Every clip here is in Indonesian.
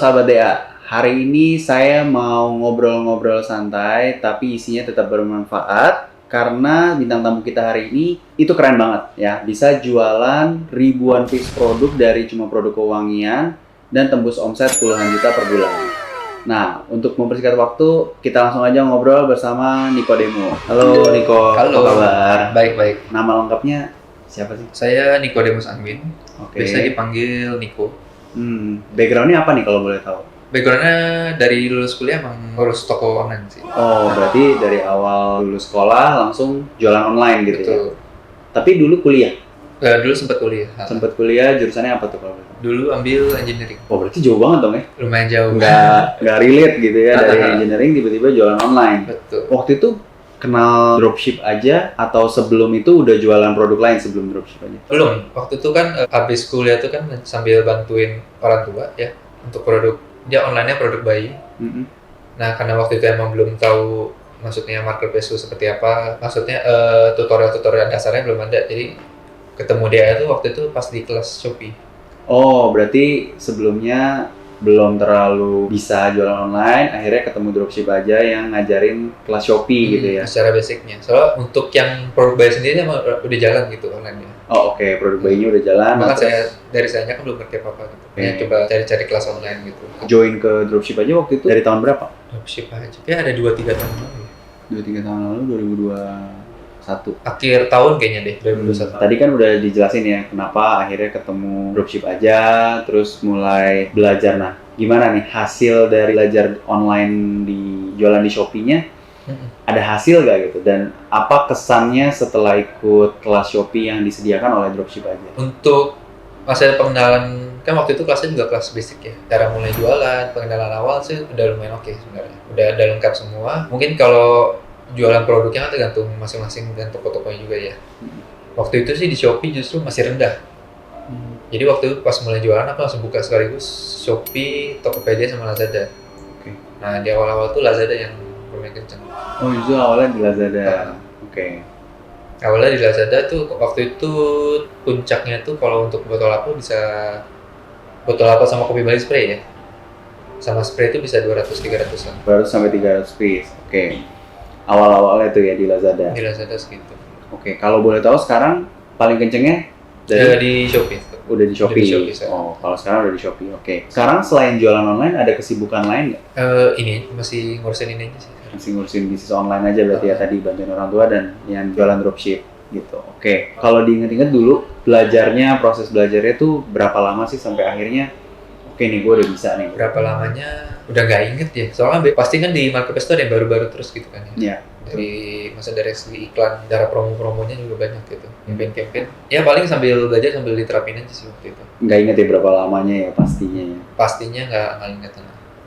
sahabat DA, hari ini saya mau ngobrol-ngobrol santai tapi isinya tetap bermanfaat karena bintang tamu kita hari ini itu keren banget ya, bisa jualan ribuan piece produk dari cuma produk kewangian dan tembus omset puluhan juta per bulan. Nah, untuk mempersingkat waktu, kita langsung aja ngobrol bersama Nikodemo. Halo Niko, Halo. apa kabar? Baik. Nama lengkapnya siapa sih? Saya Nikodemus Angwin. Oke. Biasa dipanggil Niko. Backgroundnya apa nih kalau boleh tahu? Backgroundnya dari lulus kuliah emang ngurus toko online sih. Oh, berarti dari awal lulus sekolah langsung jualan online gitu. Betul. Ya? Tapi dulu kuliah? Dulu sempat kuliah. Sempat kuliah, jurusannya apa tuh kalau boleh tahu? Dulu ambil engineering. Oh, berarti jauh banget dong ya? Lumayan jauh. Nggak relate gitu ya, dari engineering tiba-tiba jualan online. Betul. Waktu itu kenal dropship aja atau sebelum itu udah jualan produk lain sebelum dropship aja? Belum. Waktu itu kan habis kuliah tuh kan sambil bantuin orang tua ya untuk produk. Dia online-nya produk bayi. Mm-hmm. Nah, karena waktu itu emang belum tahu maksudnya marketplace itu seperti apa. Maksudnya tutorial-tutorial dasarnya belum ada. Jadi ketemu dia itu waktu itu pas di kelas Shopee. Oh, berarti sebelumnya belum terlalu bisa jualan online, akhirnya ketemu dropship aja yang ngajarin kelas Shopee gitu ya? Secara basicnya. Soalnya untuk yang produk bayi sendiri emang udah jalan gitu online-nya. Oh oke, produk bayinya udah jalan. Maka dari saya kan belum ngerti apa-apa gitu. Ya, coba cari-cari kelas online gitu. Join ke dropship aja waktu itu dari tahun berapa? Dropship aja. Ya ada 2-3 tahun lalu. 2-3 tahun lalu, 2021. Akhir tahun kayaknya deh, 2021. Tadi kan udah dijelasin ya kenapa akhirnya ketemu dropship aja, terus mulai belajar. Nah, gimana nih hasil dari belajar online di jualan di Shopee-nya? Ada hasil gak gitu? Dan apa kesannya setelah ikut kelas Shopee yang disediakan oleh dropship aja? Untuk masa pengenalan, kan waktu itu kelasnya juga kelas basic ya. Cara mulai jualan, pengenalan awal sih udah lumayan oke sebenarnya. Udah lengkap semua. Mungkin kalau jualan produknya kan tergantung masing-masing dan toko-tokonya juga ya. Waktu itu sih di Shopee justru masih rendah. Jadi waktu itu pas mulai jualan aku langsung buka sekaligus Shopee, Tokopedia sama Lazada. Oke. Nah di awal-awal tuh Lazada yang lumayan kenceng. Oh itu awalnya di Lazada. Oke. Awalnya di Lazada tuh waktu itu puncaknya tuh kalau untuk botol apel bisa botol apel sama kopi Bali spray ya. Sama spray itu bisa 200-300an. 200 sampai 300 piece. Oke. Awal-awalnya tuh ya di Lazada. Di Lazada segitu. Oke, kalau boleh tahu sekarang paling kencengnya di Shopee. Udah di Shopee. Oh, kalau sekarang udah di Shopee. Oke. Sekarang selain jualan online ada kesibukan lain nggak? Ini masih ngurusin ini aja sih. Masih ngurusin bisnis online aja berarti ya, tadi bantuin orang tua dan yang jualan dropship gitu. Oke. Kalau diinget-inget dulu belajarnya, proses belajarnya tuh berapa lama sih sampai akhirnya oke nih gue udah bisa nih. Berapa lamanya udah nggak inget ya. Soalnya pasti kan di marketplace tuh ada yang baru-baru terus gitu kan ya. Iya. Dari segi iklan, cara promo-promonya juga banyak gitu. Campaign. Ya paling sambil belajar sambil diterapin aja sih waktu itu. Nggak inget ya berapa lamanya ya pastinya ya? Pastinya nggak inget.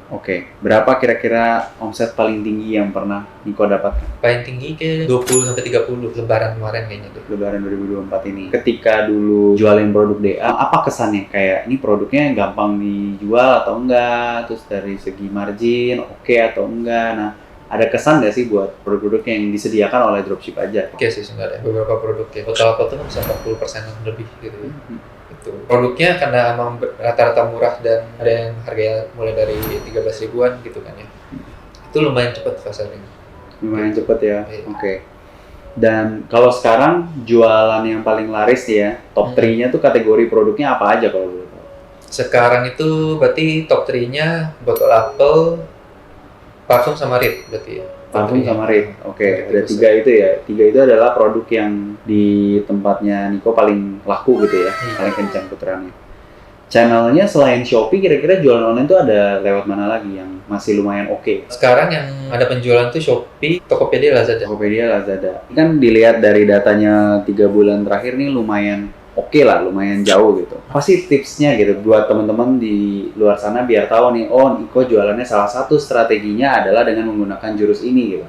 Oke, berapa kira-kira omset paling tinggi yang pernah Niko dapatkan? Paling tinggi kayak 20-30 lebaran kemarin kayaknya tuh. Lebaran 2024 ini. Ketika dulu jualin produk DA, apa kesannya? Kayak ini produknya gampang dijual atau enggak? Terus dari segi margin oke atau enggak? Nah, ada kesan nggak sih buat produk-produk yang disediakan oleh dropship aja? Oke sih sebenarnya, beberapa produk ya. Total tuh kan bisa 40% lebih gitu ya. Itu. Produknya karena emang rata-rata murah dan ada yang harganya mulai dari 13 ribuan gitu kan ya. Itu lumayan cepat pasarnya. Lumayan cepat ya, Iya. Oke. Dan kalau sekarang jualan yang paling laris ya, top 3-nya tuh kategori produknya apa aja kalau boleh tahu? Sekarang itu berarti top 3-nya botol apel, parfum sama Rit berarti ya. Parfum sama Rit. Oke, ada 3 itu ya. 3 itu adalah produk yang di tempatnya Niko paling laku gitu ya, paling kencang putarannya. Channelnya selain Shopee, kira-kira jualan online tuh ada lewat mana lagi yang masih lumayan oke? Sekarang yang ada penjualan tuh Shopee, Tokopedia, Lazada. Tokopedia, Lazada. Kan dilihat dari datanya 3 bulan terakhir nih lumayan oke lah, lumayan jauh gitu. Apa sih tipsnya gitu buat teman-teman di luar sana biar tahu nih, oh Niko jualannya salah satu strateginya adalah dengan menggunakan jurus ini gitu.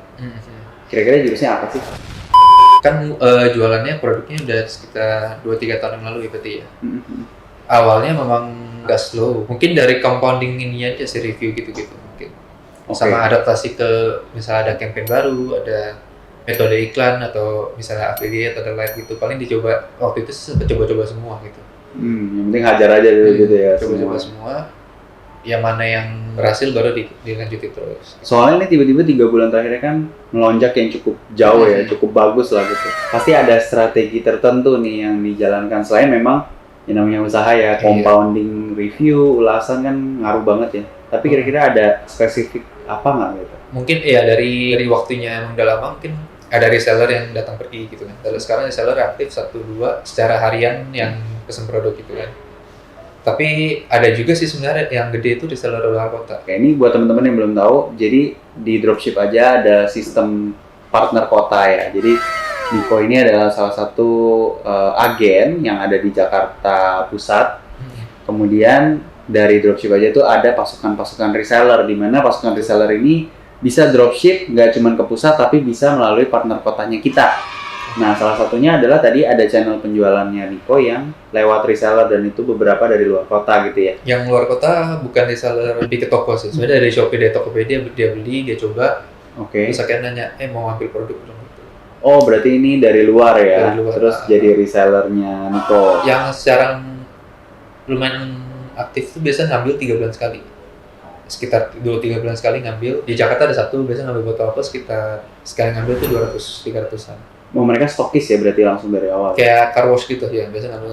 Kira-kira jurusnya apa sih? Kan jualannya produknya udah sekitar 2-3 tahun yang lalu ya berarti ya. Awalnya memang nggak slow. Mungkin dari compounding ini aja sih review gitu-gitu mungkin. Sama adaptasi ke misalnya ada campaign baru, ada metode iklan atau misalnya affiliate atau live gitu. Paling dicoba waktu itu sempat coba-coba semua gitu. Yang penting hajar aja dulu gitu ya. Coba-coba semua. yang mana yang berhasil baru dilanjutin terus. Soalnya ini tiba-tiba 3 bulan terakhirnya kan melonjak yang cukup jauh ya, cukup bagus lah gitu. Pasti ada strategi tertentu nih yang dijalankan. Selain memang yang namanya usaha ya, compounding review, ulasan kan ngaruh banget ya. Tapi kira-kira ada spesifik apa nggak gitu? Mungkin ya dari waktunya emang udah lama, mungkin ada reseller yang datang pergi gitu kan. Kalau sekarang reseller aktif 1-2 secara harian yang pesen produk gitu kan. Tapi ada juga sih sebenarnya yang gede itu reseller luar kota. Oke, ini buat teman-teman yang belum tahu, jadi di dropship aja ada sistem partner kota ya. Jadi Niko ini adalah salah satu agen yang ada di Jakarta Pusat. Kemudian dari dropship aja itu ada pasukan-pasukan reseller, di mana pasukan reseller ini bisa dropship nggak cuma ke pusat tapi bisa melalui partner kotanya kita. Nah, salah satunya adalah tadi ada channel penjualannya Niko yang lewat reseller dan itu beberapa dari luar kota gitu ya. Yang luar kota bukan reseller, lebih ke toko sih. Sebenarnya dari Shopee, dari Tokopedia dia beli, dia coba. Oke. Terus akhirnya nanya, mau ambil produk belum? Oh, berarti ini dari luar ya? Dari luar. Terus jadi resellernya Niko. Yang sekarang lumayan aktif tuh biasa ngambil 3 bulan sekali. Sekitar 2-3 bulan sekali ngambil. Di Jakarta ada satu, biasa ngambil botol apa sekitar sekali ngambil tuh 200-300an. Oh, mereka stokis ya berarti langsung dari awal? Kayak car wash gitu ya, biasa ngambil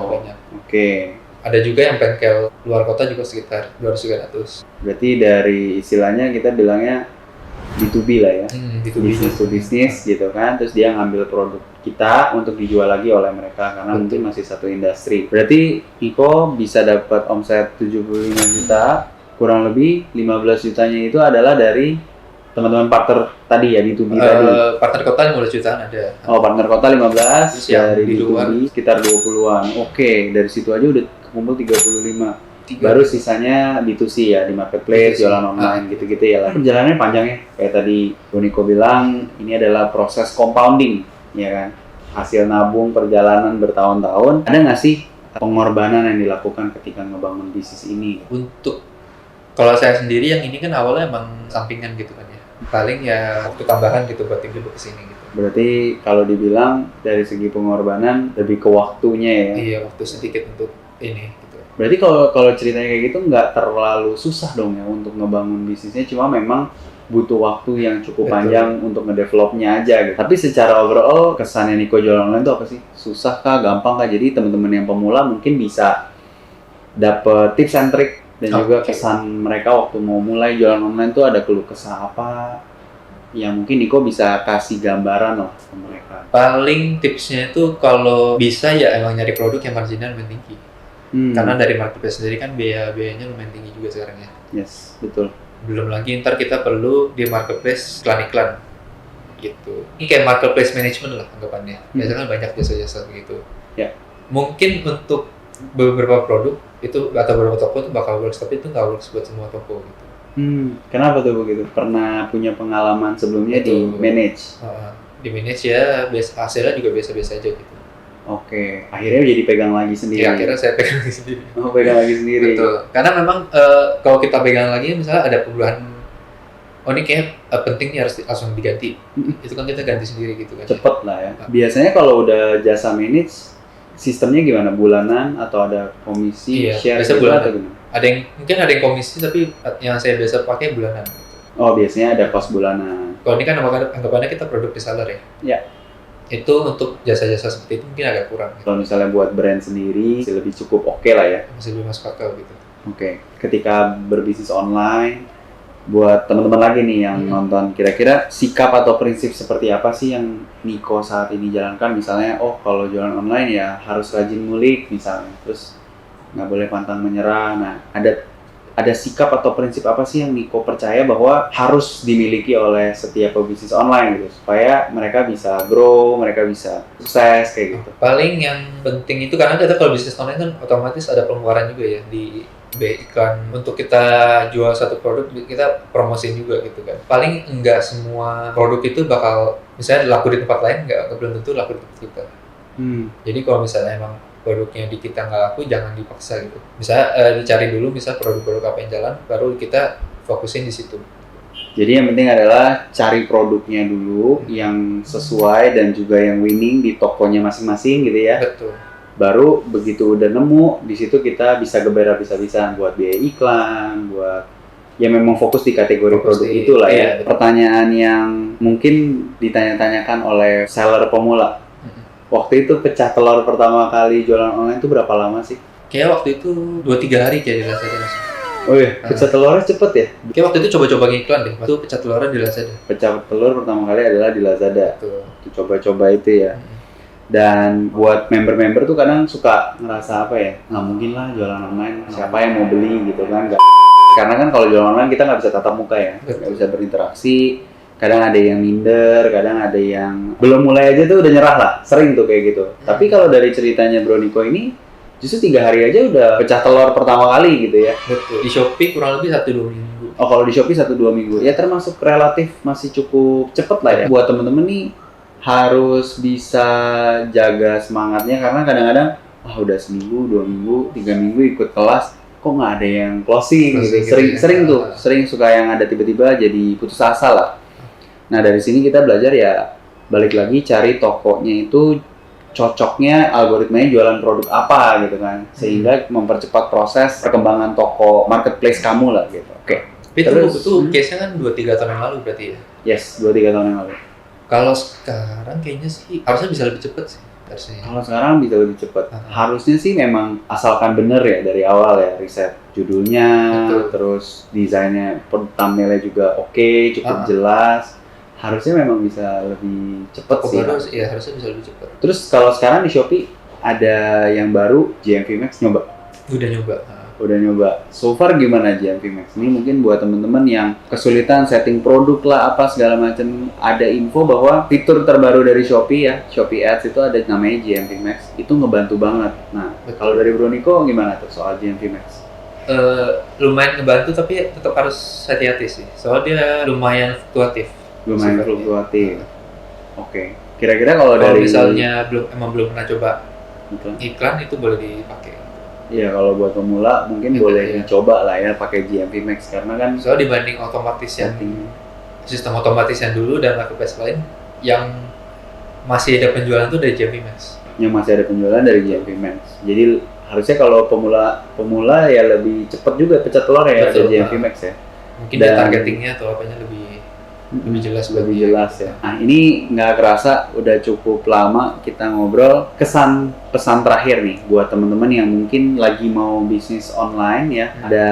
banyak. Oke. Ada juga yang bengkel luar kota juga sekitar 200-300. Berarti dari istilahnya kita bilangnya B2B lah ya, business to business gitu kan, terus dia ngambil produk kita untuk dijual lagi oleh mereka karena mungkin masih satu industri. Berarti Niko bisa dapat omset 75 juta, kurang lebih 15 jutanya itu adalah dari teman-teman partner tadi ya, B2B tadi. Partner kota 15 jutaan ada. Oh, partner kota 15, dari di B2B luar sekitar 20-an. Oke, dari situ aja udah kumpul 35. Baru sisanya B2C ya, di marketplace, jualan online gitu-gitu ya lah. Perjalanannya panjang ya, kayak tadi Niko bilang, ini adalah proses compounding, ya kan? Hasil nabung perjalanan bertahun-tahun. Ada nggak sih pengorbanan yang dilakukan ketika ngebangun bisnis ini? Untuk, kalau saya sendiri yang ini kan awalnya emang sampingan gitu kan ya. Paling ya waktu tambahan gitu buat tiba ke sini gitu. Berarti kalau dibilang dari segi pengorbanan lebih ke waktunya ya? Iya, waktu sedikit untuk ini gitu. Berarti kalau ceritanya kayak gitu nggak terlalu susah dong ya untuk ngebangun bisnisnya, cuma memang butuh waktu yang cukup panjang untuk ngedevelopnya aja gitu. Tapi secara overall kesannya Niko jualan online itu apa sih? Susah kah? Gampang kah? Jadi teman-teman yang pemula mungkin bisa dapet tips and trick dan juga kesan mereka waktu mau mulai jualan online tuh ada keluh kesah apa yang mungkin Niko bisa kasih gambaran lah ke mereka. Paling tipsnya itu kalau bisa ya emang nyari produk yang marginnya lumayan tinggi. Karena dari marketplace sendiri kan biayanya lumayan tinggi juga sekarang ya. Yes, betul. Belum lagi ntar kita perlu di marketplace iklan-iklan gitu. Ini kayak marketplace management lah anggapannya. Biasanya kan banyak jasa-jasa begitu. Ya. Mungkin untuk beberapa produk itu atau beberapa toko itu bakal works, tapi itu nggak works buat semua toko gitu. Kenapa tuh begitu? Pernah punya pengalaman sebelumnya di manage? Di manage ya, hasilnya juga biasa-biasa aja gitu. Oke, akhirnya jadi pegang lagi sendiri. Iya, akhirnya saya pegang lagi sendiri. Oh, pegang lagi sendiri. Betul. Karena memang kalau kita pegang lagi, misalnya ada perubahan, ini kayak penting nih harus langsung diganti. Itu kan kita ganti sendiri gitu kan. Cepet lah ya. Biasanya kalau udah jasa manage, sistemnya gimana? Bulanan atau ada komisi? Iya, share biasa gitu bulanan. atau gimana? Mungkin ada yang komisi, tapi yang saya biasa pakai bulanan. Gitu. Oh, biasanya ada cost bulanan. Kalau ini kan anggapannya kita produk reseller ya. Ya. Itu untuk jasa-jasa seperti itu mungkin agak kurang. Kalau misalnya buat brand sendiri, masih lebih cukup oke lah ya. Masih lebih masuk akal gitu. Oke. Ketika berbisnis online, buat teman-teman lagi nih yang nonton, kira-kira sikap atau prinsip seperti apa sih yang Niko saat ini jalankan? Misalnya, kalau jualan online ya harus rajin ngulik misalnya, terus nggak boleh pantang menyerah. Nah, ada sikap atau prinsip apa sih yang Niko percaya bahwa harus dimiliki oleh setiap pebisnis online gitu, supaya mereka bisa grow, mereka bisa sukses kayak gitu? Paling yang penting itu karena kita kalau bisnis online kan otomatis ada pengeluaran juga ya di iklan. Untuk kita jual satu produk kita promosiin juga gitu kan. Paling enggak semua produk itu bakal misalnya laku di tempat lain, enggak belum tentu laku di tempat kita. Jadi kalau misalnya emang produknya di kita nggak laku, jangan dipaksa gitu. Misalnya dicari dulu misal produk-produk apa yang jalan, baru kita fokusin di situ. Jadi yang penting adalah cari produknya dulu yang sesuai dan juga yang winning di tokonya masing-masing gitu ya. Betul. Baru begitu udah nemu, di situ kita bisa geber habis-habisan buat biaya iklan, buat ya memang fokus di kategori Fokus produk di- itulah iya, ya. betul. Pertanyaan yang mungkin ditanya-tanyakan oleh seller pemula. Waktu itu pecah telur pertama kali jualan online itu berapa lama sih? Kayak waktu itu 2-3 hari kayak di Lazada Mas. Oh iya, pecah telurnya cepet ya? Kayak waktu itu coba-coba ngiklan deh. Waktu itu pecah telurnya di Lazada. Pecah telur pertama kali adalah di Lazada. Tuh. Itu coba-coba itu ya. Dan buat member-member tuh kadang suka ngerasa apa ya, nggak mungkin lah jualan online, siapa yang mau beli gitu kan. Karena kan kalau jualan online kita nggak bisa tatap muka ya, nggak bisa berinteraksi. Kadang ada yang minder, kadang ada yang belum mulai aja tuh udah nyerah lah, sering tuh kayak gitu. Tapi kalau dari ceritanya Bro Niko ini, justru 3 hari aja udah pecah telur pertama kali gitu ya. Betul. Di Shopee kurang lebih 1-2 minggu. Oh kalau di Shopee 1-2 minggu, ya termasuk relatif masih cukup cepet lah ya. Buat temen-temen nih harus bisa jaga semangatnya karena kadang-kadang udah seminggu, 2 minggu, 3 minggu ikut kelas kok nggak ada yang closing gitu. Sering tuh, sering suka yang ada tiba-tiba jadi putus asa lah. Nah dari sini kita belajar ya balik lagi cari tokonya itu cocoknya algoritmanya jualan produk apa gitu kan sehingga mempercepat proses perkembangan toko marketplace kamu lah gitu. Oke. Tapi Terus, itu case-nya kan 2-3 tahun yang lalu berarti ya. Yes, 2-3 tahun yang lalu. Kalau sekarang kayaknya sih harusnya bisa lebih cepet sih harusnya. Kalau sekarang bisa lebih cepat. Harusnya sih memang asalkan bener ya dari awal ya riset judulnya, Betul. terus desainnya, thumbnailnya juga oke, cukup jelas. Harusnya memang bisa lebih cepat sih. Harusnya bisa lebih cepat. Terus kalau sekarang di Shopee ada yang baru GMV Max nyoba. Udah nyoba. Udah nyoba. So far gimana GMV Max? Ini mungkin buat temen-temen yang kesulitan setting produk lah apa segala macam. Ada info bahwa fitur terbaru dari Shopee ya, Shopee Ads itu ada namanya GMV Max. Itu ngebantu banget. Nah, kalau dari Bro Niko gimana tuh soal GMV Max? Lumayan ngebantu tapi tetap harus hati-hati sih. Soalnya dia lumayan fluktuatif. Lumayan fluktuatif. Oke. Kira-kira kalau dari misalnya belum pernah coba Betul. iklan itu boleh dipakai. Iya, kalau buat pemula mungkin boleh dicoba lah ya pakai GMV Max karena kan soalnya dibanding otomatis yang sistem otomatis yang dulu dan marketplace lain yang masih ada penjualan tuh dari GMV Max. Yang masih ada penjualan dari GMV Max. Jadi harusnya kalau pemula ya lebih cepat juga pecah telur ya dari GMV Max ya. Mungkin dia targetingnya atau apanya lebih jelas ya. Nah ini nggak kerasa udah cukup lama kita ngobrol. Pesan terakhir nih buat teman-teman yang mungkin lagi mau bisnis online ya. Ada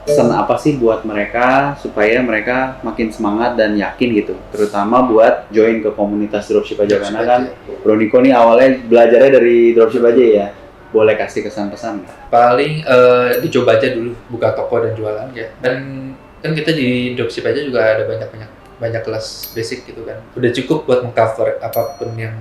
pesan apa sih buat mereka supaya mereka makin semangat dan yakin gitu. Terutama buat join ke komunitas dropship aja karena kan Bro Niko nih awalnya belajarnya dari dropship aja ya. Boleh kasih kesan-pesan nggak? Paling dicoba aja dulu buka toko dan jualan ya. Dan kan kita di dropship aja juga ada banyak kelas basic gitu kan. Udah cukup buat mengcover apapun yang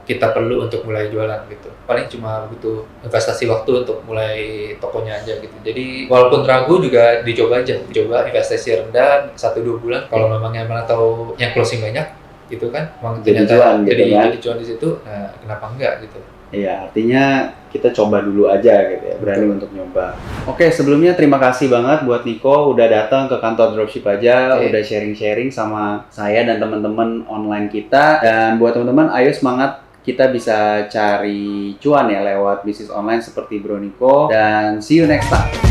kita perlu untuk mulai jualan gitu. Paling cuma butuh investasi waktu untuk mulai tokonya aja gitu. Jadi walaupun ragu juga dicoba aja. Coba investasi rendah 1-2 bulan. Kalau memang yang mana tahu yang closing banyak gitu kan. Jadi cuan gitu kan. Jadi cuan di situ. Nah, kenapa enggak gitu. Iya, artinya kita coba dulu aja gitu ya, berani untuk nyoba. Oke, sebelumnya terima kasih banget buat Niko udah datang ke kantor dropship aja, udah sharing-sharing sama saya dan teman-teman online kita. Dan buat teman-teman, ayo semangat kita bisa cari cuan ya lewat bisnis online seperti Bro Niko. Dan see you next time.